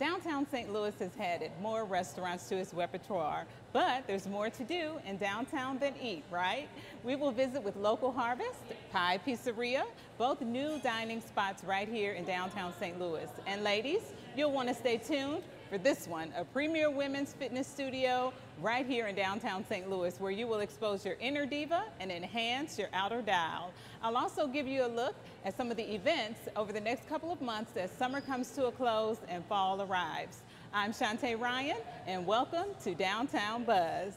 Downtown St. Louis has added more restaurants to its repertoire, but there's more to do in downtown than eat, right? We will visit with Local Harvest, Pie Pizzeria, both new dining spots right here in downtown St. Louis. And ladies, you'll want to stay tuned for this one, a premier women's fitness studio right here in downtown St. Louis, where you will expose your inner diva and enhance your outer dial. I'll also give you a look at some of the events over the next couple of months as summer comes to a close and fall arrives. I'm Shantae Ryan, and welcome to Downtown Buzz.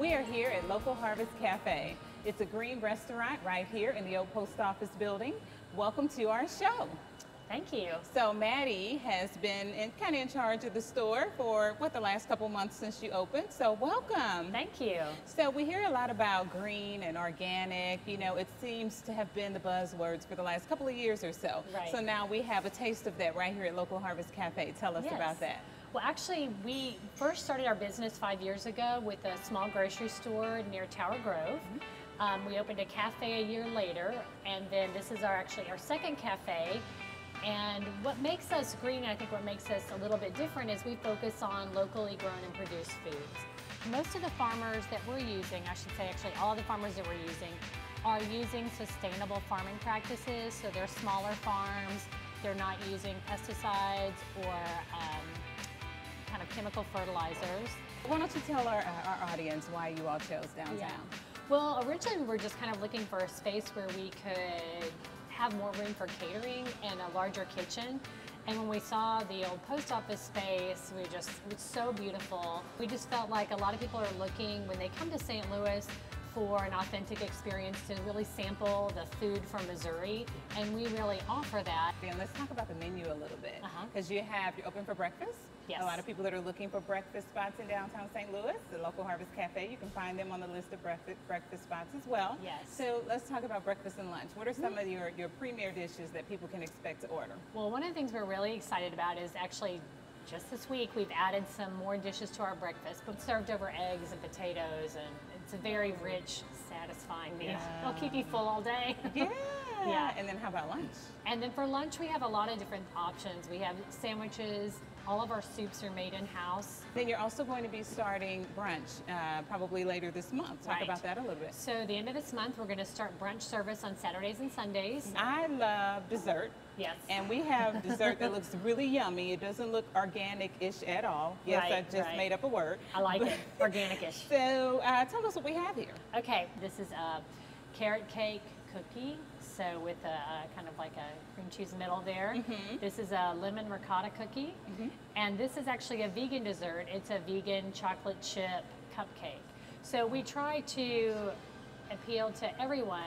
We are here at Local Harvest Cafe. It's a green restaurant right here in the old post office building. Welcome to our show. Thank you. So Maddie has been kind of in charge of the store for the last couple months since you opened. So welcome. Thank you. So we hear a lot about green and organic. You know, it seems to have been the buzzwords for the last couple of years or so. Right. So now we have a taste of that right here at Local Harvest Cafe. Tell us about that. Well, actually, we first started our business 5 years ago with a small grocery store near Tower Grove. We opened a cafe a year later, and then this is actually our second cafe. And what makes us green, I think what makes us a little bit different, is we focus on locally grown and produced foods. Most of the farmers that we're using, I should say actually all the farmers that we're using, are using sustainable farming practices. So they're smaller farms, they're not using pesticides or kind of chemical fertilizers. Why don't you tell our audience why you all chose downtown? Yeah. Well, originally we were just kind of looking for a space where we could have more room for catering and a larger kitchen. And when we saw the old post office space, it was so beautiful. We just felt like a lot of people are looking, when they come to St. Louis, for an authentic experience to really sample the food from Missouri, and we really offer that. And let's talk about the menu a little bit, because you're open for breakfast. Yes. A lot of people that are looking for breakfast spots in downtown St. Louis, the Local Harvest Cafe, you can find them on the list of breakfast spots as well. Yes. So let's talk about breakfast and lunch. What are some of your premier dishes that people can expect to order? Well, one of the things we're really excited about is actually just this week we've added some more dishes to our breakfast, but served over eggs and potatoes, and it's a very rich, satisfying meal. It'll keep you full all day. Yeah. Yeah. And then how about lunch? And then for lunch, we have a lot of different options. We have sandwiches. All of our soups are made in-house. Then you're also going to be starting brunch probably later this month. Talk about that a little bit. So the end of this month, we're going to start brunch service on Saturdays and Sundays. I love dessert. Yes. And we have dessert that looks really yummy. It doesn't look organic-ish at all. Yes, I just made up a word. I like it, organic-ish. So tell us what we have here. Okay, this is a carrot cake cookie. So with a kind of like a cream cheese middle there. This is a lemon ricotta cookie. And this is actually a vegan dessert. It's a vegan chocolate chip cupcake. So we try to appeal to everyone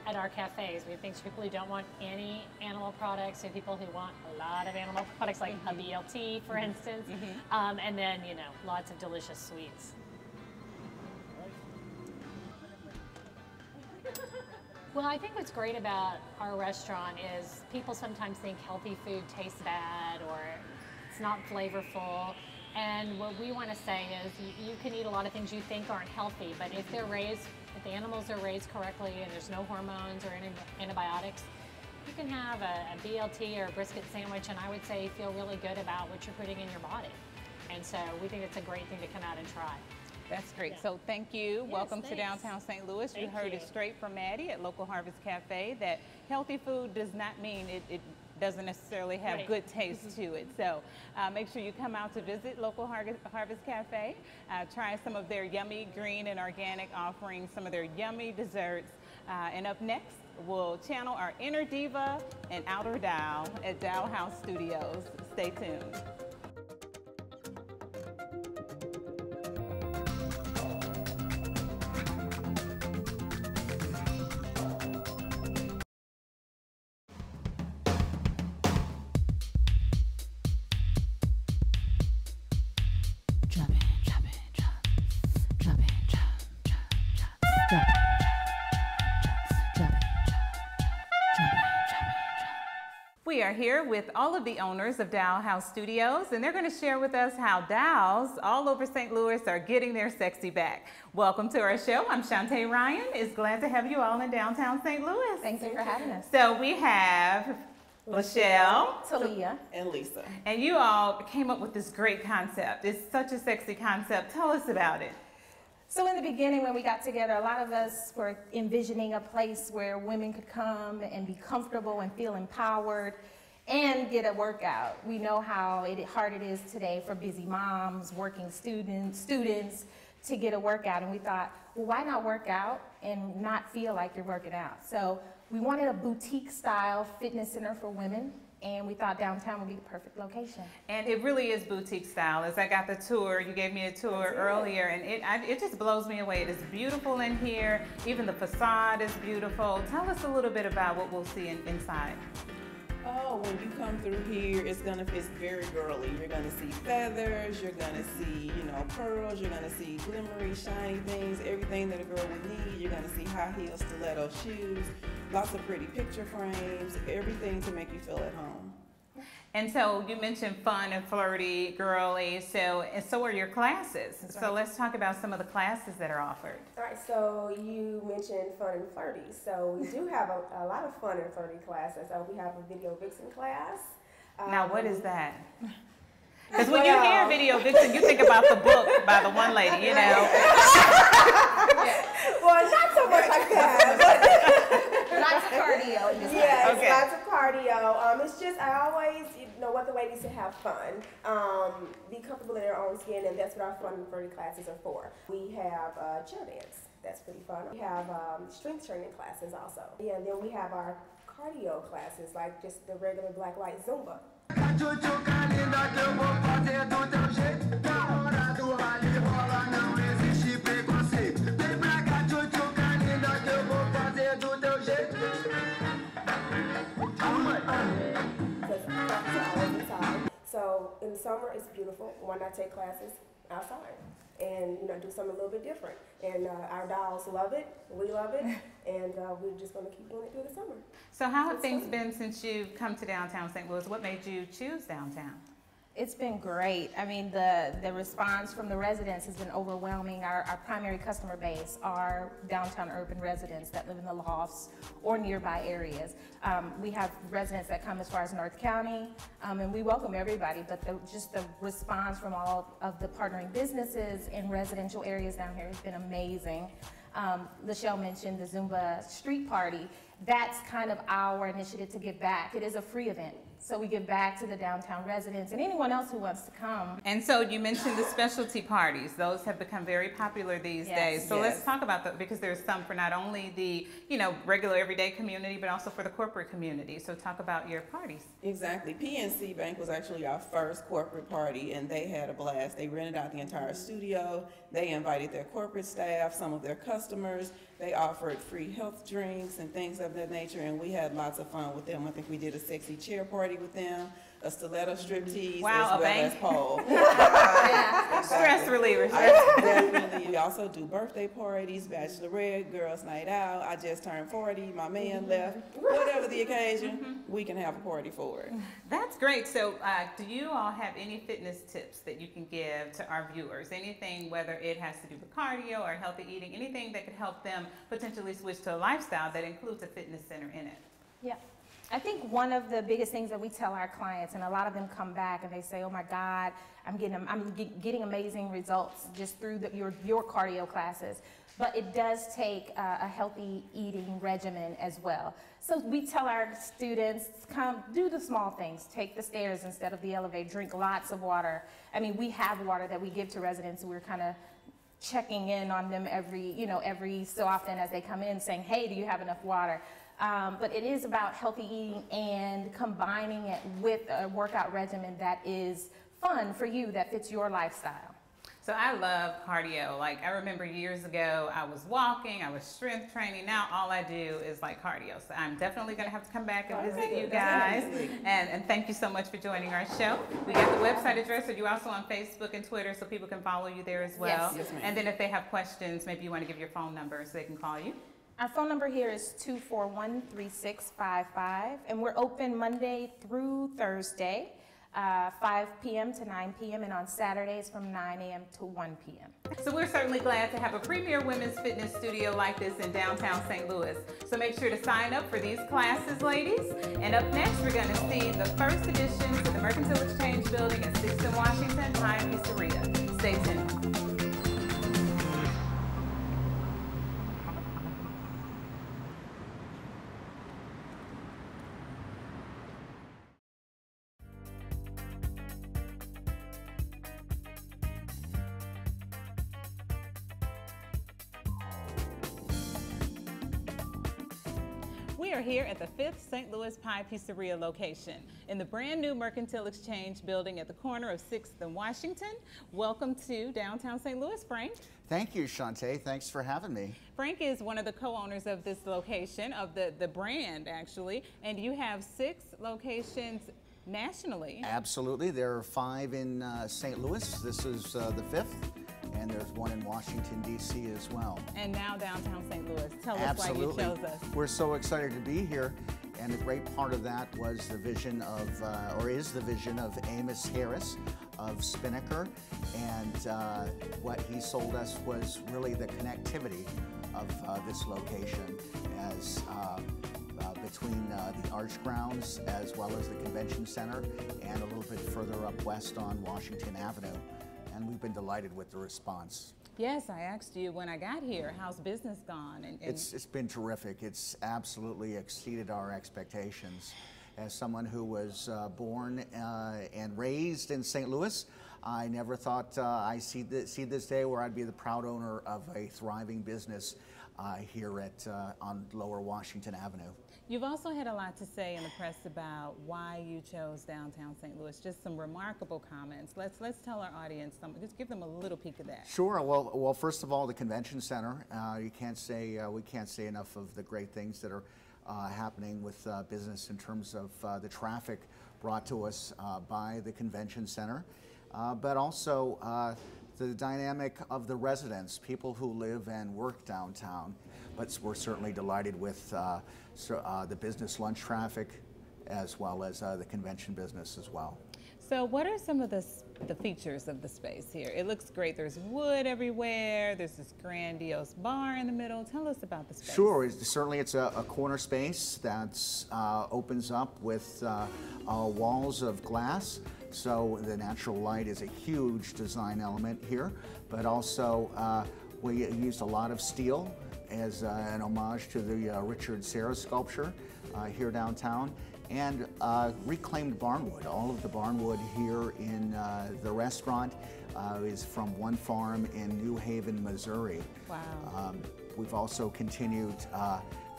at our cafes. We have things for people who don't want any animal products, and people who want a lot of animal products, like a BLT, for instance. And then, you know, lots of delicious sweets. Well, I think what's great about our restaurant is people sometimes think healthy food tastes bad or it's not flavorful. And what we want to say is you can eat a lot of things you think aren't healthy, but if the animals are raised correctly and there's no hormones or any antibiotics, you can have a BLT or a brisket sandwich, and I would say feel really good about what you're putting in your body. And so we think it's a great thing to come out and try. That's great. Yeah. So thank you. Yes, welcome thanks. to downtown St. Louis. You heard it straight from Maddie at Local Harvest Cafe that healthy food does not mean it doesn't necessarily have good taste to it. So make sure you come out to visit Local Harvest Cafe. Try some of their yummy green and organic offerings, some of their yummy desserts. And up next, we'll channel our inner diva and outer dial at Dollhouse Studios. Stay tuned. we are here with all of the owners of Dollhouse Studios, and they're going to share with us how dolls all over St. Louis are getting their sexy back. Welcome to our show. I'm Shantae Ryan. It's glad to have you all in downtown St. Louis. Thank you for having us. So we have Michelle, Talia, and Lisa. and you all came up with this great concept. It's such a sexy concept. Tell us about it. So in the beginning when we got together, a lot of us were envisioning a place where women could come and be comfortable and feel empowered and get a workout. We know how hard it is today for busy moms, working students to get a workout. And we thought, well, why not work out and not feel like you're working out? So we wanted a boutique style fitness center for women. And we thought downtown would be the perfect location. And it really is boutique style. As I got the tour, you gave me a tour earlier, and it just blows me away. It is beautiful in here. Even the facade is beautiful. Tell us a little bit about what we'll see inside. Oh, when you come through here, it's very girly. You're gonna see feathers, you're gonna see, pearls, you're gonna see glimmery, shiny things, everything that a girl would need. You're gonna see high heel stiletto shoes, lots of pretty picture frames, everything to make you feel at home. And so you mentioned fun and flirty, girly, so are your classes. That's so right. let's talk about some of the classes that are offered. All right, so you mentioned fun and flirty. So we do have a lot of fun and flirty classes. We have a video vixen class. Now, what is that? Because when you hear video vixen, you think about the book by the one lady, Well, not so much like that. Lots of cardio in this Yes, Okay. lots of cardio. It's just, I always want the ladies to have fun, be comfortable in their own skin, and that's what our fun and flirty classes are for. We have chair dance. That's pretty fun. We have strength training classes also. Yeah, and then we have our cardio classes, like just the regular black light Zumba. So in the summer it's beautiful. Why not take classes outside and do something a little bit different? And our dolls love it, we love it, and we're just going to keep doing it through the summer. So how have things been since you've come to downtown St. Louis? What made you choose downtown? It's been great. I mean, the response from the residents has been overwhelming. Our primary customer base are downtown urban residents that live in the lofts or nearby areas. We have residents that come as far as North County, and we welcome everybody, but just the response from all of the partnering businesses in residential areas down here has been amazing. Lachelle mentioned the Zumba Street Party. That's kind of our initiative to give back. It is a free event. So we give back to the downtown residents and anyone else who wants to come. And so you mentioned the specialty parties. Those have become very popular these days. So let's talk about that, because there's some for not only the regular everyday community, but also for the corporate community. So talk about your parties. Exactly. PNC Bank was actually our first corporate party, and they had a blast. They rented out the entire studio. They invited their corporate staff, some of their customers. They offered free health drinks and things of that nature, and we had lots of fun with them. I think we did a sexy chair party with them, a stiletto striptease, Wow, as well as pole. Stress relievers. Definitely. We also do birthday parties, bachelorette, girls' night out. I just turned 40, my man left. Whatever the occasion, we can have a party for it. That's great. So do you all have any fitness tips that you can give to our viewers? Anything, whether it has to do with cardio or healthy eating, anything that could help them potentially switch to a lifestyle that includes a fitness center in it? Yeah. I think one of the biggest things that we tell our clients, and a lot of them come back and they say, oh my God, I'm getting amazing results just through your cardio classes. But it does take a healthy eating regimen as well. So we tell our students, come do the small things. Take the stairs instead of the elevator. Drink lots of water. I mean, we have water that we give to residents. We're kind of checking in on them every so often as they come in, saying, hey, do you have enough water? But it is about healthy eating and combining it with a workout regimen that is fun for you, that fits your lifestyle. So I love cardio. Like, I remember years ago, I was walking, I was strength training. Now all I do is like cardio. So I'm definitely going to have to come back and visit you guys. And thank you so much for joining our show. We got the website address. Are you also on Facebook and Twitter so people can follow you there as well? Yes. Yes, ma'am. And then if they have questions, maybe you want to give your phone number so they can call you. Our phone number here is 241-3655, and we're open Monday through Thursday, 5 p.m. to 9 p.m., and on Saturdays from 9 a.m. to 1 p.m. So we're certainly glad to have a premier women's fitness studio like this in downtown St. Louis. So make sure to sign up for these classes, ladies. And up next, we're going to see the first addition to the Mercantile Exchange Building at 6th and Washington, Pie Pizzeria. Stay tuned. We are here at the 5th St. Louis Pie Pizzeria location in the brand new Mercantile Exchange Building at the corner of 6th and Washington. Welcome to downtown St. Louis, Frank. Thank you, Shantae. Thanks for having me. Frank is one of the co-owners of this location, of the brand actually, and you have 6 locations nationally. Absolutely. There are 5 in St. Louis. This is the 5th. And there's one in Washington, D.C. as well. And now downtown St. Louis. Tell us Absolutely. why you chose us. We're so excited to be here. And a great part of that was the vision of, or is the vision of Amos Harris of Spinnaker. And what he sold us was really the connectivity of this location as between the Arch Grounds as well as the Convention Center and a little bit further up west on Washington Avenue. And we've been delighted with the response. Yes, I asked you when I got here, how's business gone? It's been terrific. It's absolutely exceeded our expectations. As someone who was born and raised in St. Louis, I never thought I'd see this day where I'd be the proud owner of a thriving business here at on Lower Washington Avenue. You've also had a lot to say in the press about why you chose downtown St. Louis. Just some remarkable comments. Let's tell our audience something. Just give them a little peek of that. Sure. Well, first of all, the Convention Center. You can't say we can't say enough of the great things that are happening with business in terms of the traffic brought to us by the Convention Center, but also the dynamic of the residents, people who live and work downtown. But we're certainly delighted with the business lunch traffic as well as the convention business as well. So what are some of the features of the space here? It looks great. There's wood everywhere. There's this grandiose bar in the middle. Tell us about the space. Sure. Certainly it's a corner space that opens up with walls of glass. So the natural light is a huge design element here, but also we used a lot of steel as an homage to the Richard Serra sculpture here downtown, and reclaimed barnwood. All of the barnwood here in the restaurant is from one farm in New Haven, Missouri. Wow. We've also continued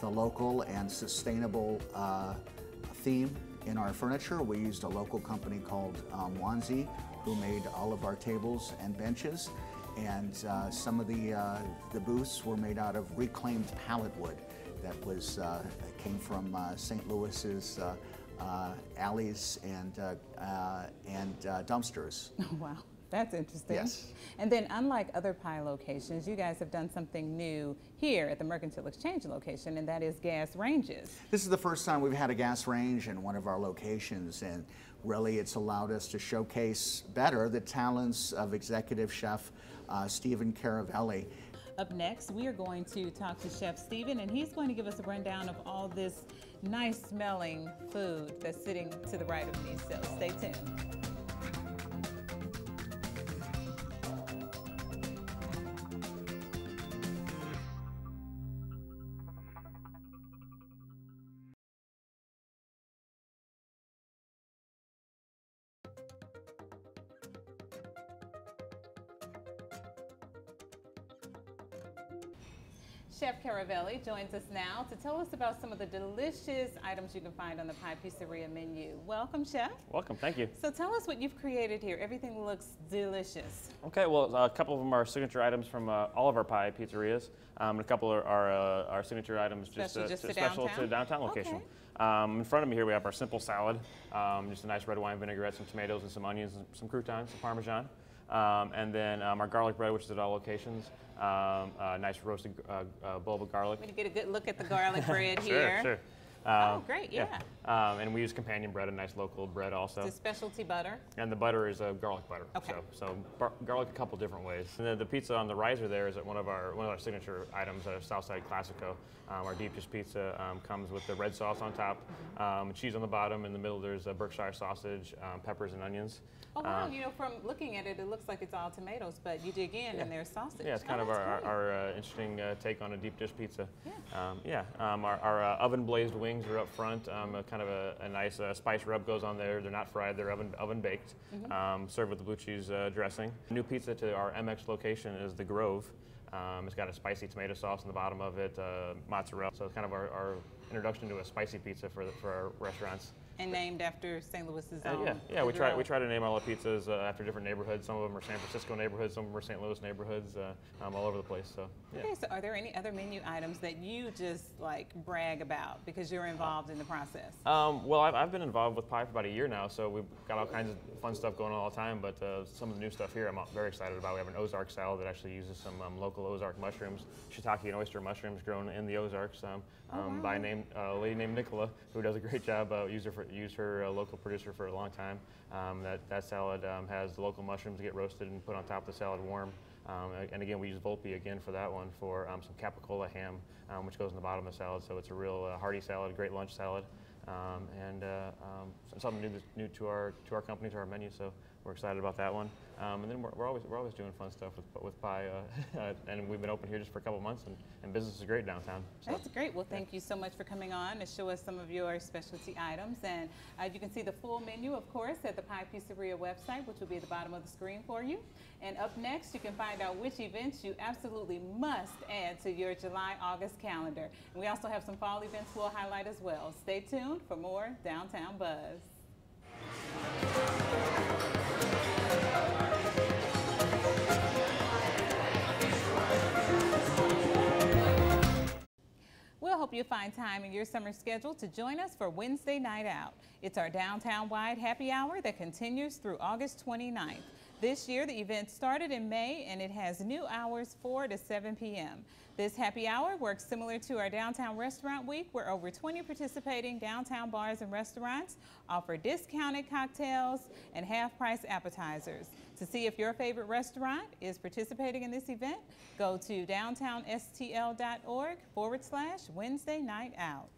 the local and sustainable theme in our furniture. We used a local company called Wanzi, who made all of our tables and benches. And some of the booths were made out of reclaimed pallet wood that was came from St. Louis's alleys and dumpsters. Oh, wow, that's interesting. Yes. And then unlike other pie locations, you guys have done something new here at the Mercantile Exchange location, and that is gas ranges. This is the first time we've had a gas range in one of our locations, and really it's allowed us to showcase better the talents of executive chef Stephen Caravelli. Up next, we are going to talk to Chef Stephen, and he's going to give us a rundown of all this nice smelling food that's sitting to the right of me, so stay tuned. Chef Caravelli joins us now to tell us about some of the delicious items you can find on the Pie Pizzeria menu. Welcome, Chef. Welcome, thank you. So tell us what you've created here. Everything looks delicious. Okay, well, a couple of them are signature items from all of our pie pizzerias. And a couple are our signature items special to downtown location. Okay. In front of me here we have our simple salad, just a nice red wine vinaigrette, some tomatoes and some onions, and some croutons, some Parmesan. And then our garlic bread, which is at all locations. nice roasted bulb of garlic. Let me get a good look at the garlic bread Sure, here. sure. Oh, great, yeah. And we use companion bread, a nice local bread also. It's a specialty butter. And the butter is garlic butter. Okay. So garlic a couple different ways. And then the pizza on the riser there is one of our signature items at Southside Classico. Our deep dish pizza comes with the red sauce on top, cheese on the bottom. In the middle there's Berkshire sausage, peppers and onions. Oh wow, you know, from looking at it, it looks like it's all tomatoes, but you dig in and there's sausage. Yeah, it's kind of our interesting take on a deep dish pizza. Yeah. Our oven glazed wings are up front. Kind of a nice spice rub goes on there. They're not fried, they're oven baked. Served with the blue cheese dressing. New pizza to our MX location is the Grove. It's got a spicy tomato sauce in the bottom of it, mozzarella. So it's kind of our introduction to a spicy pizza for our restaurants. And named after St. Louis's own. Yeah. We try to name all our pizzas after different neighborhoods. Some of them are San Francisco neighborhoods, some of them are St. Louis neighborhoods, all over the place. So yeah. Okay, so are there any other menu items that you just like brag about because you're involved in the process? Well, I've been involved with pie for about a year now, so we've got all kinds of fun stuff going on all the time. But some of the new stuff here, I'm very excited about. We have an Ozark salad that actually uses some local Ozark mushrooms, shiitake and oyster mushrooms grown in the Ozarks by a lady named Nicola, who does a great job. Used her local producer for a long time. That salad has the local mushrooms get roasted and put on top of the salad warm. And again, we use Volpe again for that one for some capicola ham, which goes in the bottom of the salad. So it's a real hearty salad, great lunch salad, and something new to our company, to our menu. So we're excited about that one. And then we're always doing fun stuff with pie, and we've been open here just for a couple months, and business is great downtown. So. That's great. Well, thank you so much for coming on to show us some of your specialty items. And you can see the full menu, of course, at the Pie Pizzeria website, which will be at the bottom of the screen for you. And up next, you can find out which events you absolutely must add to your July-August calendar. And we also have some fall events we'll highlight as well. Stay tuned for more Downtown Buzz. We'll hope you find time in your summer schedule to join us for Wednesday Night Out. It's our downtown-wide happy hour that continues through August 29th. This year, the event started in May, and it has new hours 4 to 7 p.m. This happy hour works similar to our Downtown Restaurant Week, where over 20 participating downtown bars and restaurants offer discounted cocktails and half-price appetizers. To see if your favorite restaurant is participating in this event, go to downtownstl.org/Wednesday Night Out.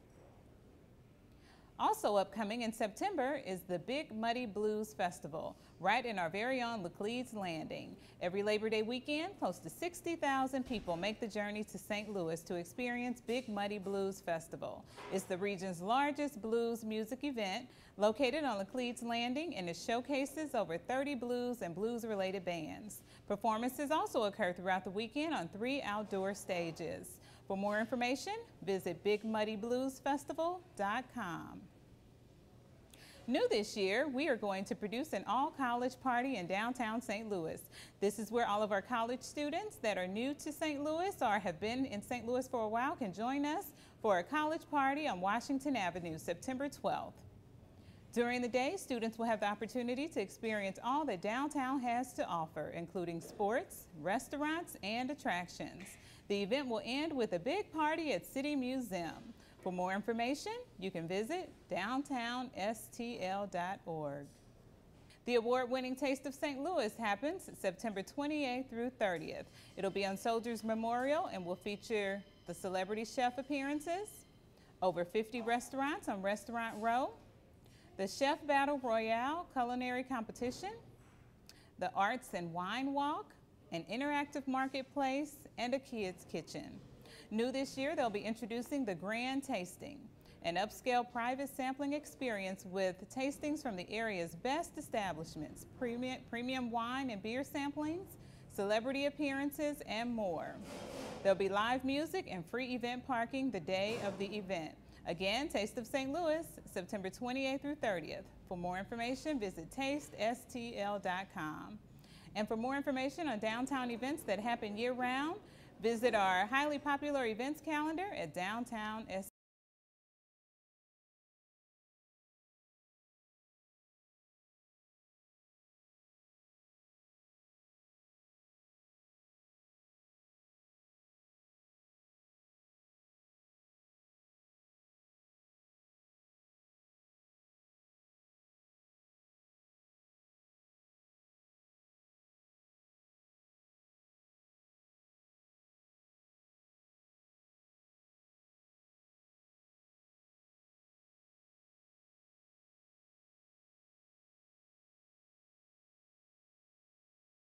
Also upcoming in September is the Big Muddy Blues Festival, right in our very own Laclede's Landing. Every Labor Day weekend, close to 60,000 people make the journey to St. Louis to experience Big Muddy Blues Festival. It's the region's largest blues music event, located on Laclede's Landing, and it showcases over 30 blues and blues-related bands. Performances also occur throughout the weekend on 3 outdoor stages. For more information, visit BigMuddyBluesFestival.com. New this year, we are going to produce an all-college party in downtown St. Louis. This is where all of our college students that are new to St. Louis or have been in St. Louis for a while can join us for a college party on Washington Avenue, September 12th. During the day, students will have the opportunity to experience all that downtown has to offer, including sports, restaurants, and attractions. The event will end with a big party at City Museum. For more information, you can visit downtownstl.org. The award-winning Taste of St. Louis happens September 28th through 30th. It'll be on Soldiers Memorial and will feature the celebrity chef appearances, over 50 restaurants on Restaurant Row, the Chef Battle Royale culinary competition, the Arts and Wine Walk, an interactive marketplace, and a kids' kitchen. New this year, they'll be introducing the Grand Tasting, an upscale private sampling experience with tastings from the area's best establishments, premium wine and beer samplings, celebrity appearances, and more. There'll be live music and free event parking the day of the event. Again, Taste of St. Louis, September 28th through 30th. For more information, visit tastestl.com. And for more information on downtown events that happen year-round, visit our highly popular events calendar at downtownstl.org.